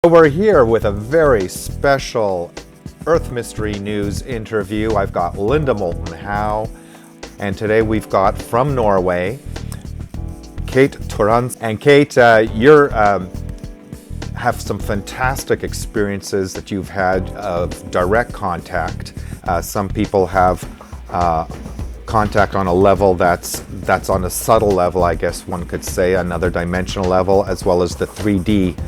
We're here with a very special Earth Mystery News interview. I've got Linda Moulton Howe, and today we've got from Norway, Kate Torrance. And Kate, you have some fantastic experiences that you've had of direct contact. Some people have contact on a level that's on a subtle level, I guess one could say, another dimensional level, as well as the 3D,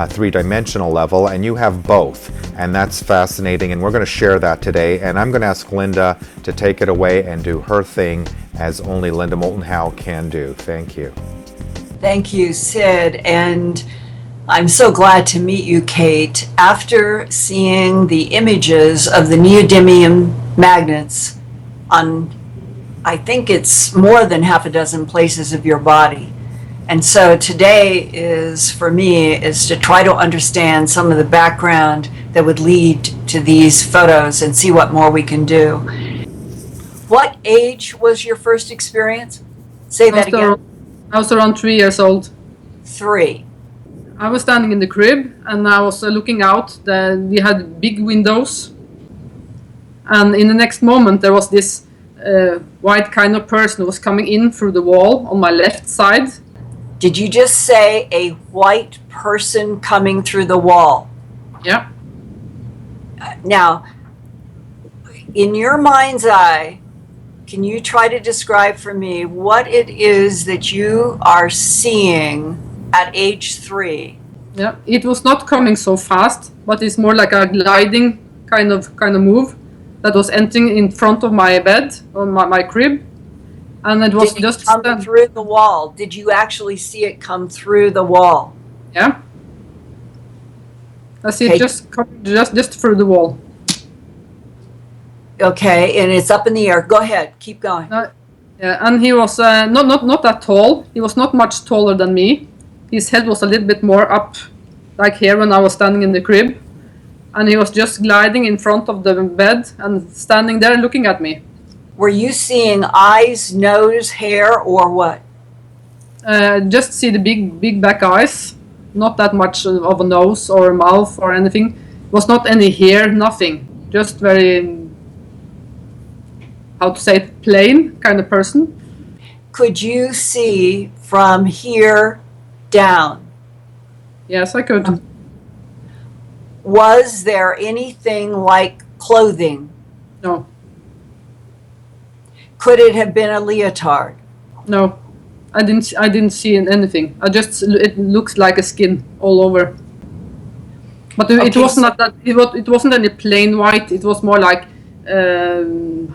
three-dimensional level, and you have both, and that's fascinating, and we're going to share that today. And I'm going to ask Linda to take it away and do her thing as only Linda Moulton Howe can do. Thank you. Thank you, Sid, and I'm so glad to meet you, Kate. After seeing the images of the neodymium magnets on, I think it's more than half a dozen places of your body. And so today is, for me, is to try to understand some of the background that would lead to these photos and see what more we can do. What age was your first experience? Say that again. I was around 3 years old. 3. I was standing in the crib and I was looking out. We had big windows. And in the next moment there was this white kind of person who was coming in through the wall on my left side. Did you just say a white person coming through the wall? Yeah. Now, in your mind's eye, can you try to describe for me what it is that you are seeing at age 3? Yeah, it was not coming so fast, but it's more like a gliding kind of move that was entering in front of my bed or my crib. And it was just come through the wall. Did you actually see it come through the wall? Yeah. I see it just through the wall. Okay, and it's up in the air. Go ahead, keep going. Yeah, and he was not that tall. He was not much taller than me. His head was a little bit more up, like here when I was standing in the crib. And he was just gliding in front of the bed and standing there looking at me. Were you seeing eyes, nose, hair, or what? Just see the big black eyes. Not that much of a nose or a mouth or anything. Was not any hair, nothing. Just very, how to say it, plain kind of person. Could you see from here down? Yes, I could. Was there anything like clothing? No. Could it have been a leotard? No, I didn't see anything. It looks like a skin all over. But it wasn't that. It wasn't any plain white. It was more like,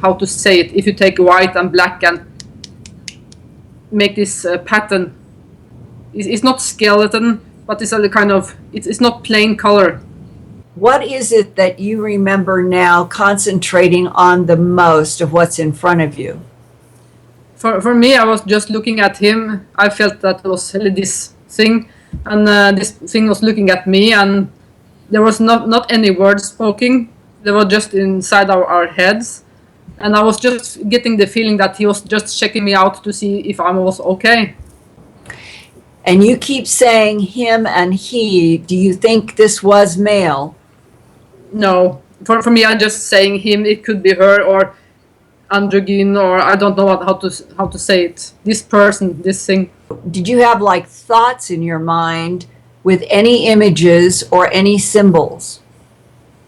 how to say it? If you take white and black and make this pattern, it's not skeleton, but it's a kind of. It's not plain color. What is it that you remember now concentrating on the most of what's in front of you? For me, I was just looking at him. I felt that it was this thing, and this thing was looking at me, and there was not any words spoken. They were just inside our heads, and I was just getting the feeling that he was just checking me out to see if I was okay. And you keep saying him and he. Do you think this was male? No, for me, I'm just saying him. It could be her or androgyn, or I don't know how to say it. This person, this thing. Did you have like thoughts in your mind with any images or any symbols?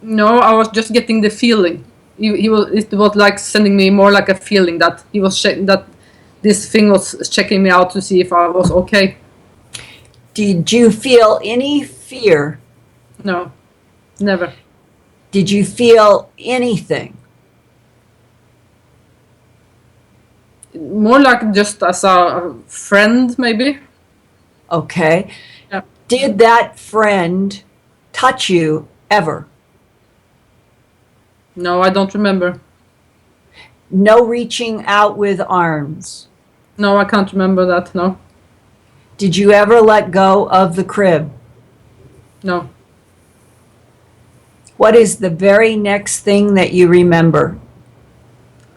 No, I was just getting the feeling. It was like sending me more like a feeling that he was that this thing was checking me out to see if I was okay. Did you feel any fear? No, never. Did you feel anything? More like just as a friend, maybe. Okay. Yeah. Did that friend touch you ever? No, I don't remember. No reaching out with arms? No, I can't remember that, no. Did you ever let go of the crib? No. What is the very next thing that you remember?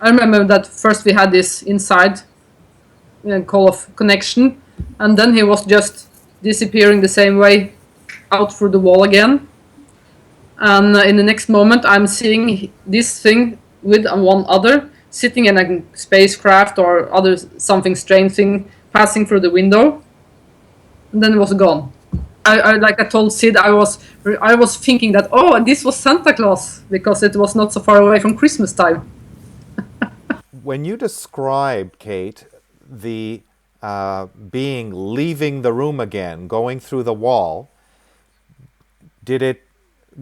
I remember that first we had this inside call of connection, and then he was just disappearing the same way out through the wall again. And in the next moment, I'm seeing this thing with one other sitting in a spacecraft or other something strange thing passing through the window, and then it was gone. Like I told Sid, I was thinking that, oh, this was Santa Claus because it was not so far away from Christmas time. When you described, Kate, the being leaving the room again, going through the wall, did it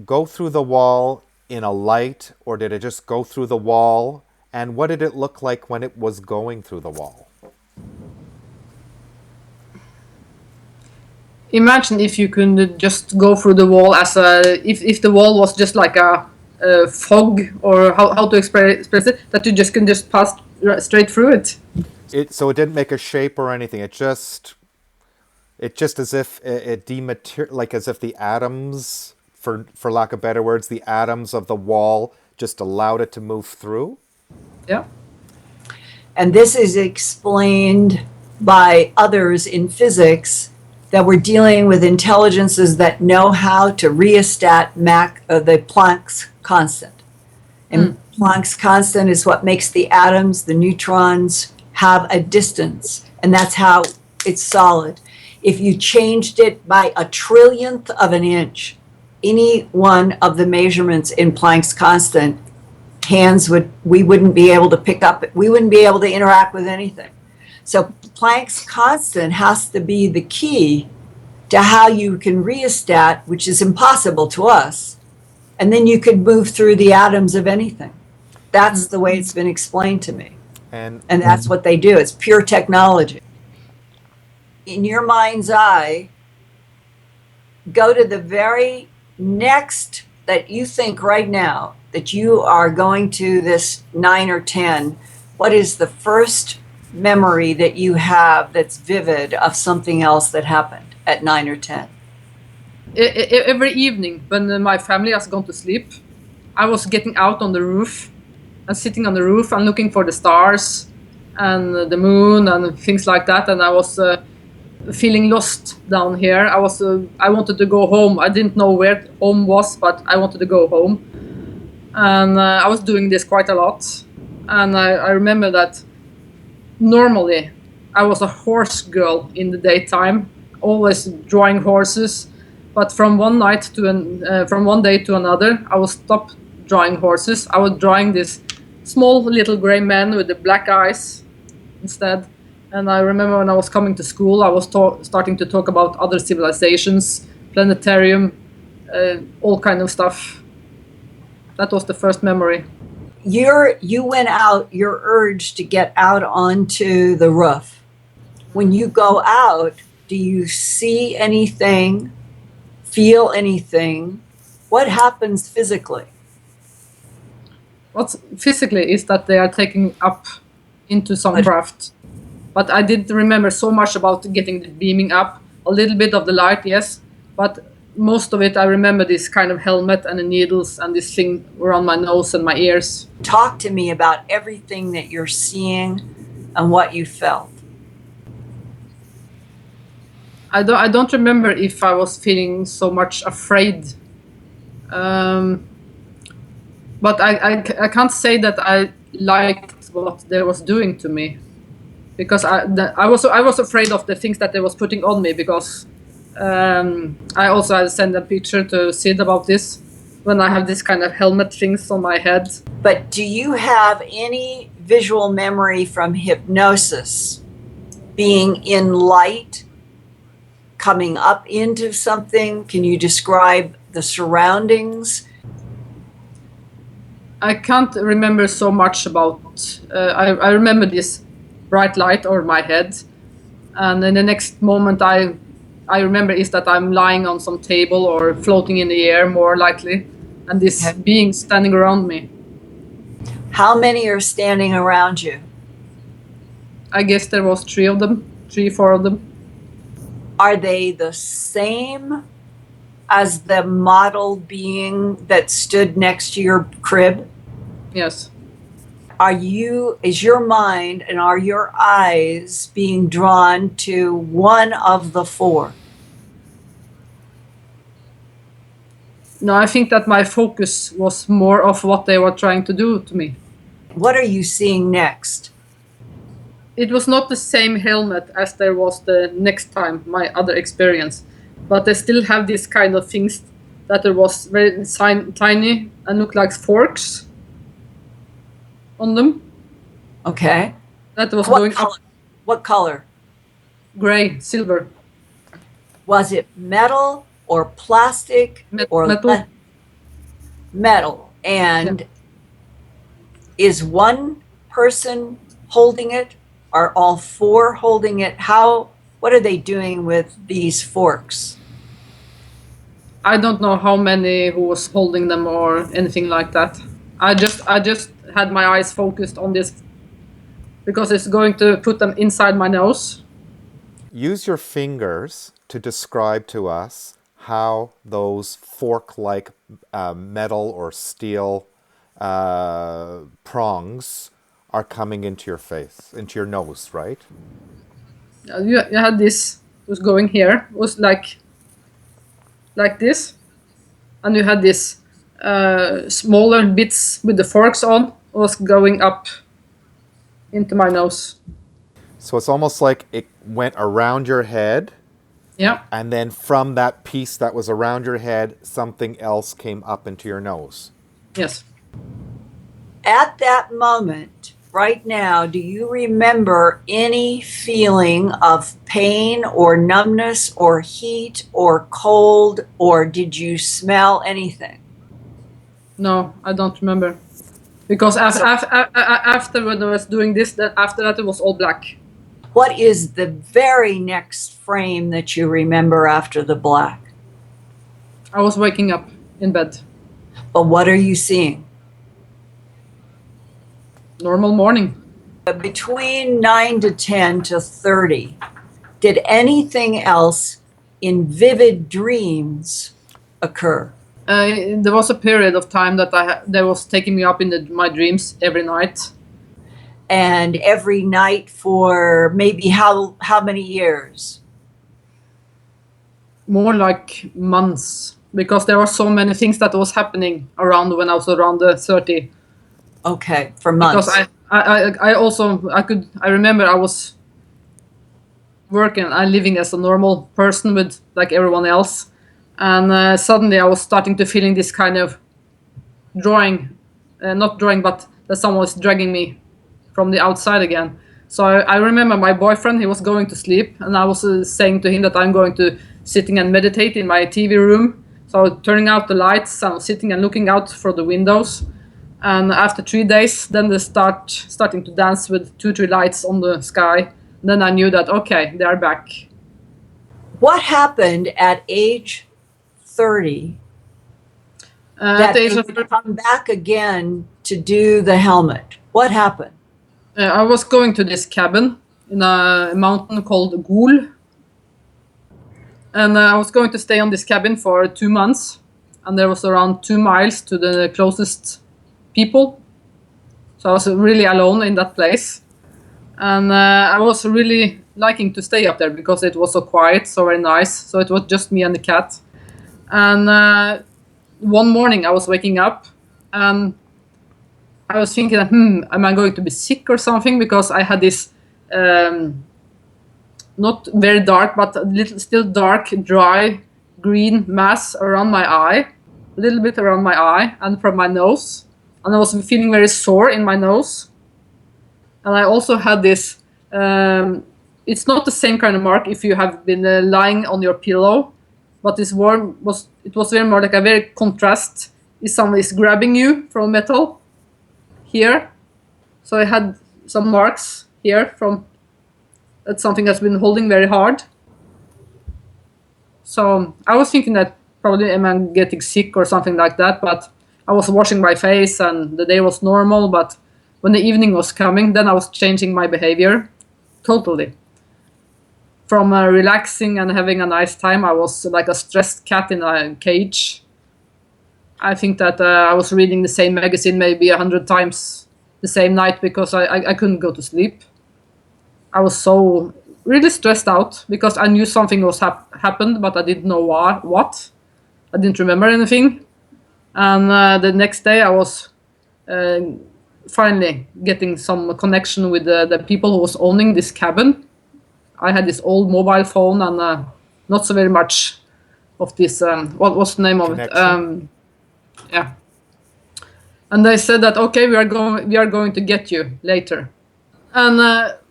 go through the wall in a light, or did it just go through the wall? And what did it look like when it was going through the wall? Imagine if you could just go through the wall as if the wall was just like a fog, or how to express it, that you just can just pass straight through it. So it didn't make a shape or anything. It just as if it like as if the atoms, for lack of better words, the atoms of the wall just allowed it to move through. Yeah. And this is explained by others in physics, that we're dealing with intelligences that know how to rheostat the Planck's constant. And Planck's constant is what makes the atoms, the neutrons, have a distance. And that's how it's solid. If you changed it by a trillionth of an inch, any one of the measurements in Planck's constant, we wouldn't be able to pick up, we wouldn't be able to interact with anything. So Planck's constant has to be the key to how you can rheostat, which is impossible to us, and then you could move through the atoms of anything. That's the way it's been explained to me. And that's what they do. It's pure technology. In your mind's eye, go to the very next that you think right now that you are going to this 9 or 10. What is the first memory that you have that's vivid of something else that happened at 9 or 10? Every evening when my family has gone to sleep, I was getting out on the roof and sitting on the roof and looking for the stars and the moon and things like that. And I was feeling lost down here. I wanted to go home. I didn't know where home was, but I wanted to go home. And I was doing this quite a lot. And I remember that normally I was a horse girl in the daytime, always drawing horses. But from one day to another, I would stop drawing horses. I was drawing this small little gray man with the black eyes instead. And I remember when I was coming to school, I was starting to talk about other civilizations, planetarium, all kind of stuff. That was the first memory. You went out, your urge to get out onto the roof. When you go out, do you see anything, feel anything? What happens physically? What's physically is that they are taking up into some craft. But I didn't remember so much about getting the beaming up. A little bit of the light, yes. But most of it, I remember this kind of helmet and the needles and this thing around my nose and my ears. Talk to me about everything that you're seeing and what you felt. I don't remember if I was feeling so much afraid. But I can't say that I liked what they was doing to me. Because I was afraid of the things that they was putting on me, because I also had sent a picture to Sid about this, when I have this kind of helmet things on my head. But do you have any visual memory from hypnosis, being in light, coming up into something? Can you describe the surroundings? I can't remember so much about, I remember this bright light over my head, and in the next moment I remember is that I'm lying on some table or floating in the air, more likely, and this being standing around me. How many are standing around you? I guess there was 4 of them. Are they the same as the model being that stood next to your crib? Yes. Is your mind and are your eyes being drawn to one of the 4? No, I think that my focus was more of what they were trying to do to me. What are you seeing next? It was not the same helmet as there was the next time, my other experience. But they still have these kind of things that there was very tiny and look like forks on them. Okay. That was What going color? up, What color? gray, silver, Was it metal or plastic or metal. metal? And is one person holding it? Are all four holding it? What are they doing with these forks? I don't know how many who was holding them or anything like that. I just had my eyes focused on this because it's going to put them inside my nose. Use your fingers to describe to us how those fork-like metal or steel prongs are coming into your face, into your nose, right? You had this was going here, was like this, and you had this smaller bits with the forks on was going up into my nose. So it's almost like it went around your head, Yeah. and then from that piece that was around your head, something else came up into your nose. Yes. At that moment, right now, do you remember any feeling of pain or numbness or heat or cold, or did you smell anything? No, I don't remember. Because after when I was doing this, then after that it was all black. What is the very next frame that you remember after the black? I was waking up in bed. But what are you seeing? Normal morning. Between 9 to 10 to 30, did anything else in vivid dreams occur? There was a period of time that they was taking me up in my dreams every night. And every night for maybe how many years? More like months, because there were so many things that was happening around when I was around the 30. Okay, for months. Because I remember I was working and living as a normal person with like everyone else, and suddenly I was starting to feeling this kind of not drawing, but that someone was dragging me from the outside again. So I remember my boyfriend, he was going to sleep, and I was saying to him that I'm going to sitting and meditate in my TV room. So turning out the lights, I'm sitting and looking out for the windows. And after 3 days, then they starting to dance with 2-3 lights on the sky. Then I knew that, okay, they are back. What happened at age 30 At that the they age of would come back again to do the helmet? What happened? I was going to this cabin in a mountain called Ghoul. And I was going to stay on this cabin for 2 months. And there was around 2 miles to the closest people. So I was really alone in that place. And I was really liking to stay up there because it was so quiet, so very nice. So it was just me and the cat. And one morning I was waking up and I was thinking, am I going to be sick or something? Because I had this not very dark, but a little still dark, dry green mass around my eye, a little bit around my eye and from my nose. And I was feeling very sore in my nose. And I also had this, it's not the same kind of mark if you have been lying on your pillow, but it was very more like a very contrast. If someone is grabbing you from metal here. So I had some marks here from that's something that's been holding very hard. So I was thinking that probably am I getting sick or something like that, but I was washing my face and the day was normal, but when the evening was coming, then I was changing my behavior totally. From relaxing and having a nice time, I was like a stressed cat in a cage. I think that I was reading the same magazine maybe 100 times the same night because I couldn't go to sleep. I was so really stressed out because I knew something was happened, but I didn't know what. I didn't remember anything. And the next day I was finally getting some connection with the people who was owning this cabin. I had this old mobile phone and not so very much of this. What was the name of it? Connection? Yeah. And they said that okay, we are going to get you later. And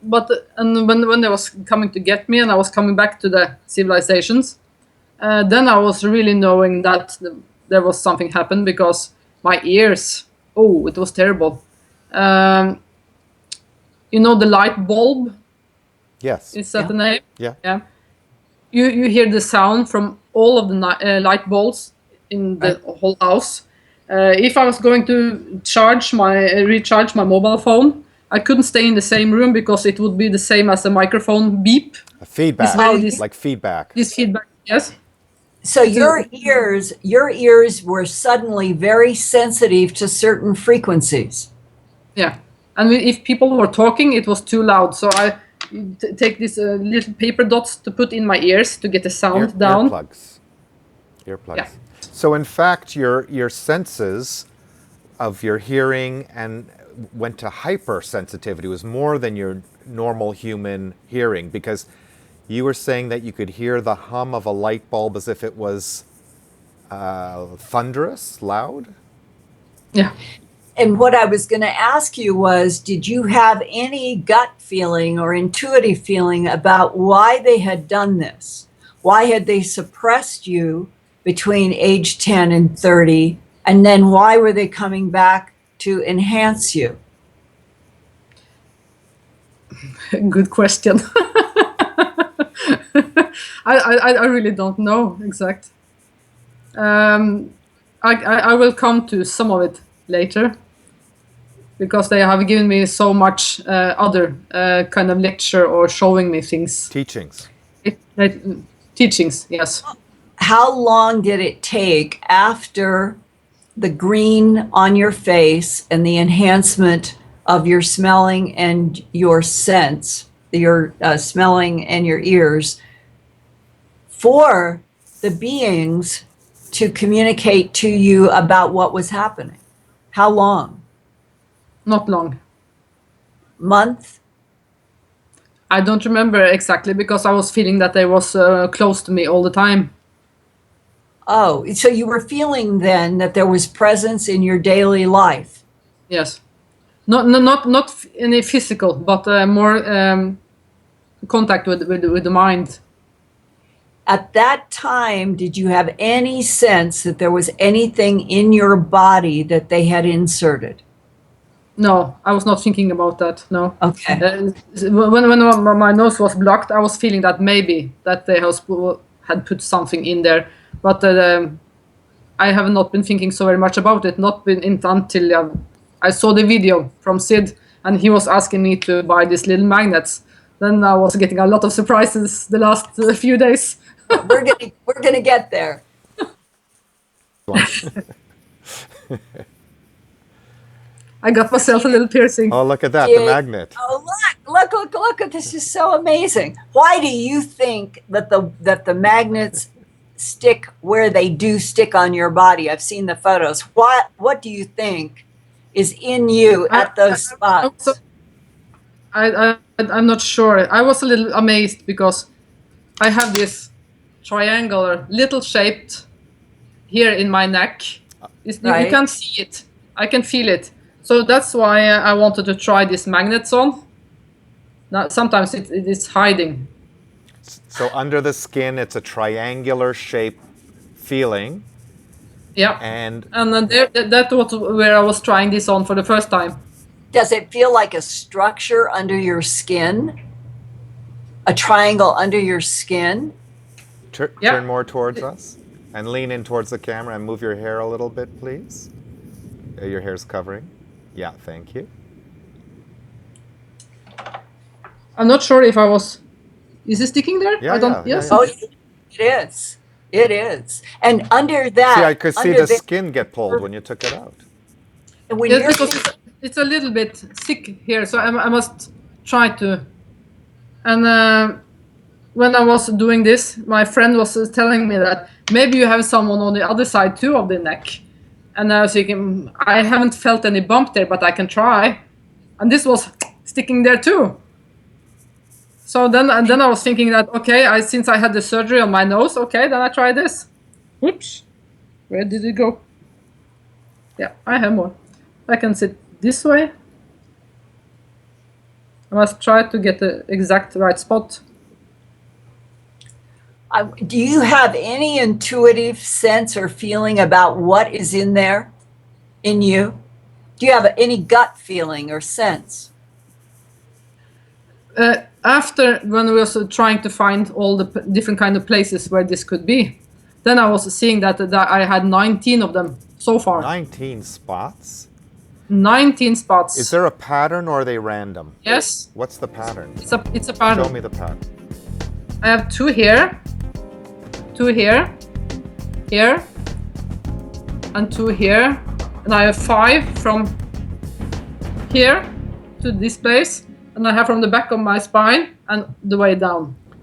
when they was coming to get me, and I was coming back to the civilizations, then I was really knowing that there was something happened, because my ears, oh, it was terrible. You know the light bulb? Yes. Is that the name? Yeah. Yeah. You hear the sound from all of the light bulbs in the whole house. If I was going to recharge my mobile phone, I couldn't stay in the same room, because it would be the same as a microphone beep. A feedback, very- like feedback. This feedback, yes. So your ears were suddenly very sensitive to certain frequencies. Yeah, and if people were talking, it was too loud. So I take these little paper dots to put in my ears to get the sound down. Earplugs. Earplugs. Yeah. So in fact, your senses of your hearing and went to hypersensitivity. It was more than your normal human hearing, because you were saying that you could hear the hum of a light bulb as if it was thunderous, loud. Yeah. And what I was going to ask you was, did you have any gut feeling or intuitive feeling about why they had done this? Why had they suppressed you between age 10 and 30? And then why were they coming back to enhance you? Good question. I really don't know exact. I will come to some of it later, because they have given me so much other kind of lecture or showing me things. Teachings. Teachings, yes. How long did it take after the green on your face and the enhancement of your smelling and your sense, your smelling and your ears, for the beings to communicate to you about what was happening? How long? Not long. Month? I don't remember exactly, because I was feeling that they was close to me all the time. Oh, so you were feeling then that there was presence in your daily life? Yes. Not any physical, but more contact with the mind. At that time, did you have any sense that there was anything in your body that they had inserted? No, I was not thinking about that. No. Okay. When my nose was blocked, I was feeling that maybe that they had put something in there, but I have not been thinking so very much about it. Not been until I saw the video from Sid, and he was asking me to buy these little magnets. Then I was getting a lot of surprises the last few days. We're gonna get there. I got myself a little piercing. Oh, look at that, Yeah. the magnet. Oh, look! This is so amazing. Why do you think that the magnets stick where they do stick on your body? I've seen the photos. What do you think is in you at those spots? I'm not sure. I was a little amazed, because I have this triangular little shaped here in my neck. Right. You can't see it. I can feel it. So that's why I wanted to try these magnets on. Now, sometimes it is hiding. So under the skin, it's a triangular shape feeling. Yeah. And then that was where I was trying this on for the first time. Does it feel like a structure under your skin? A triangle under your skin? Yeah. turn more towards us and lean in towards the camera and move your hair a little bit, please. Your hair's covering. Yeah, thank you. I'm not sure if I was... Is it sticking there? Yeah, I don't... yeah, yes. yeah. Oh, it is. It is. And under that, See, I could see under the skin get pulled when you took it out. when Yes, you're because it's a little bit thick here, so I must try to. And when I was doing this, my friend was telling me that maybe you have someone on the other side too of the neck. And I was thinking, I haven't felt any bump there, but I can try. And this was sticking there too. So then I was thinking that, okay, since I had the surgery on my nose, okay, then I try this. Oops, where did it go? Yeah, I have more. I can sit this way. I must try to get the exact right spot. Do you have any intuitive sense or feeling about what is in there in you? Do you have any gut feeling or sense? After, when we was trying to find all the different kind of places where this could be, then I was seeing that I had 19 of them so far. 19 spots? 19 spots. Is there a pattern or are they random? Yes. What's the pattern? It's a pattern. Show me the pattern. I have 2 here, 2 here, here, and 2 here, and I have 5 from here to this place, and I have from the back of my spine and the way down.